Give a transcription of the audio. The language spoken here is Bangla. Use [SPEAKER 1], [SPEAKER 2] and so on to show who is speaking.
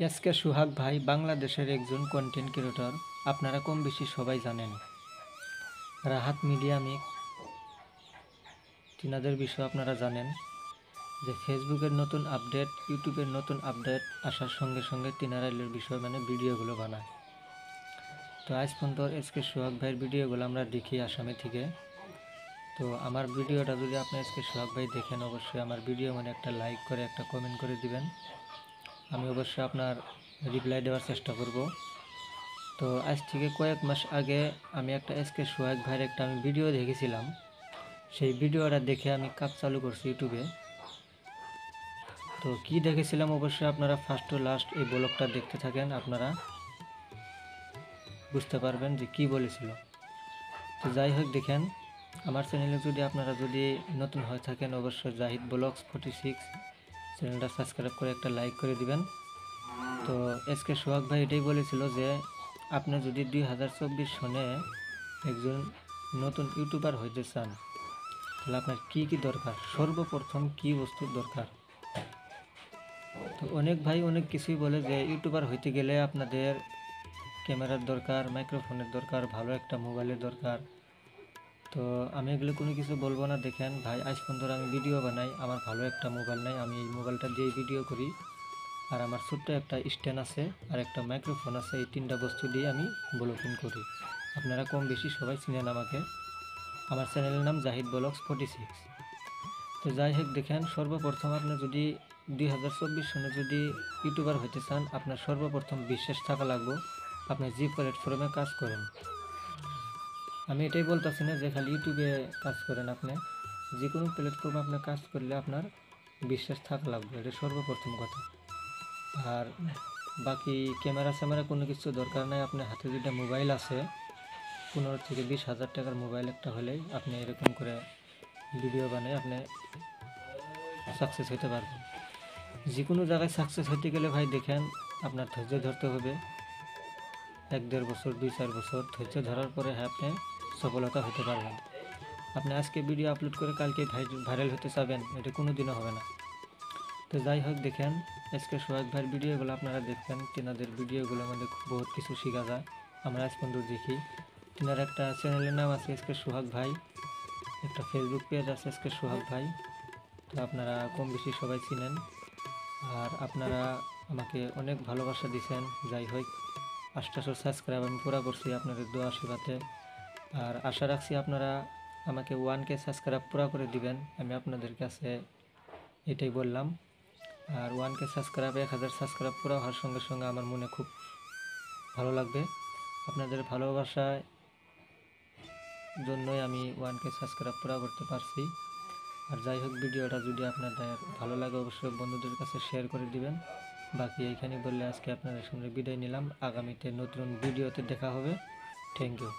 [SPEAKER 1] এসকে সোহাগ ভাই বাংলাদেশের একজন কন্টেন্ট ক্রিয়েটর। আপনারা কম বেশি সবাই জানেন। রাহাত মিডিয়া মিক্স তিনাদের বিষয়ে আপনারা জানেন যে ফেসবুকের নতুন আপডেট, ইউটিউবের নতুন আপডেট আসার সঙ্গে সঙ্গে তিনারা এর বিষয় ভিডিওগুলো বানায়। তো আজ পর্যন্ত এসকে সোহাগ ভাইয়ের ভিডিওগুলো আমরা দেখি আসামে থেকে। তো আমার ভিডিওটা যদি আপনি এসকে সোহাগ ভাই দেখেন, অবশ্যই আমার ভিডিও একটা লাইক করে একটা কমেন্ট করে দিবেন। আমি অবশ্যই আপনার রিপ্লাই দেওয়ার চেষ্টা করব। তো আজ থেকে কয়েক মাস আগে আমি একটা এসকে সোহাগ ভাইয়ের একটা ভিডিও দেখেছিলাম। সেই ভিডিওটা দেখে আমি কাজ চালু করছি ইউটিউবে। তো কি দেখেছিলাম অবশ্যই আপনারা ফার্স্ট টু লাস্ট এই ব্লগটা দেখতে থাকেন, আপনারা বুঝতে পারবেন যে কি বলেছিল। তো যাই হোক, দেখেন আমার চ্যানেলে যদি আপনারা নতুন হয়ে থাকেন, অবশ্যই জাহিদ ব্লগস 46 চ্যানেলটা সাবস্ক্রাইব করে একটা লাইক করে দিবেন। তো এসকে সোহাগ ভাই এটাই বলেছিল যে আপনি যদি 2024 সনে একজন নতুন ইউটিউবার হইতে চান, তাহলে আপনার কি কি দরকার, সর্বপ্রথম কি বস্তুর দরকার। তো অনেক ভাই অনেক কিছুই বলে যে ইউটিউবার হইতে গেলে আপনাদের ক্যামেরার দরকার, মাইক্রোফোনের দরকার, ভালো একটা মোবাইলের দরকার। তো আমি এগুলো কোনো কিছু বলবো না। দেখেন ভাই, আজ পর্যন্ত আমি ভিডিও বানাই, আমার ভালো একটা মোবাইল নাই, আমি এই মোবাইলটা দিয়ে ভিডিও করি। আর আমার ছোট্ট একটা স্ট্যান্ড আছে আর একটা মাইক্রোফোন আছে, এই তিনটা বস্তু দিয়ে আমি ব্লগিং করি। আপনারা কম বেশি সবাই চিনেন আমাকে। আমার চ্যানেলের নাম জাহিদ ব্লগস 46। তো যাই হোক, দেখেন সর্বপ্রথম আপনি যদি 2024 সনে যদি ইউটিউবার হইতে চান, আপনার সর্বপ্রথম বিশ্বাস থাকা লাগবে আপনি যে প্ল্যাটফর্মে কাজ করেন। আমি এটাই বলতেছি না যে খালি ইউটিউবে কাজ করেন, আপনি যে কোনো প্ল্যাটফর্মে আপনি কাজ করলে আপনার বিশ্বাস থাকা লাগবে, এটা সর্বপ্রথম কথা। আর বাকি ক্যামেরা স্যামেরা কোনো কিছু দরকার নাই। আপনার হাতে যেটা মোবাইল আছে, 15 থেকে 20 হাজার টাকার মোবাইল একটা হলেই আপনি এরকম করে ভিডিও বানিয়ে আপনি সাকসেস হতে পারবেন। যে কোনো জায়গায় সাকসেস হতে গেলে ভাই দেখেন আপনার ধৈর্য ধরতে হবে। 1-1.5 বছর, 2-4 বছর ধৈর্য ধরার পরে আপনি সফলতা হতে পারবেন। আপনি আজকে ভিডিও আপলোড করে কালকে ভাইরাল হতে চাবেন, এটা কোনো দিনও হবে না। তো যাই হোক, দেখেন এসকে সোহাগ ভাইয়ের ভিডিওগুলো আপনারা দেখবেন। তেনাদের ভিডিওগুলোর মধ্যে বহুত কিছু শেখা যায়, আমরা আজ পর্যন্ত দেখি। তেনার একটা চ্যানেলের নাম আছে এসকে সোহাগ ভাই, একটা ফেসবুক পেজ আছে এসকে সোহাগ ভাই। তো আপনারা কম বেশি সবাই চিনেন। আর আপনারা আমাকে অনেক ভালোবাসা দিয়েছেন। যাই হোক, 800 সাবস্ক্রাইব আমি পুরা করছি আপনাদের দোয়া আশীর্বাদে। আর আশা রাখছি আপনারা আমাকে 1K সাবস্ক্রাইব পুরা করে দিবেন, আমি আপনাদের কাছে এটাই বললাম। আর 1K সাবস্ক্রাইব, 1000 সাবস্ক্রাইব পুরো হওয়ার সঙ্গে সঙ্গে আমার মনে খুব ভালো লাগবে। আপনাদের ভালোবাসার জন্যই আমি 1K সাবস্ক্রাইব পুরো করতে পারছি। আর যাই হোক, ভিডিওটা যদি আপনাদের ভালো লাগে অবশ্যই বন্ধুদের কাছে শেয়ার করে দিবেন। বাকি এইখানে বললে আজকে আপনাদের সঙ্গে বিদায় নিলাম। আগামীতে নতুন ভিডিওতে দেখা হবে। Thank you.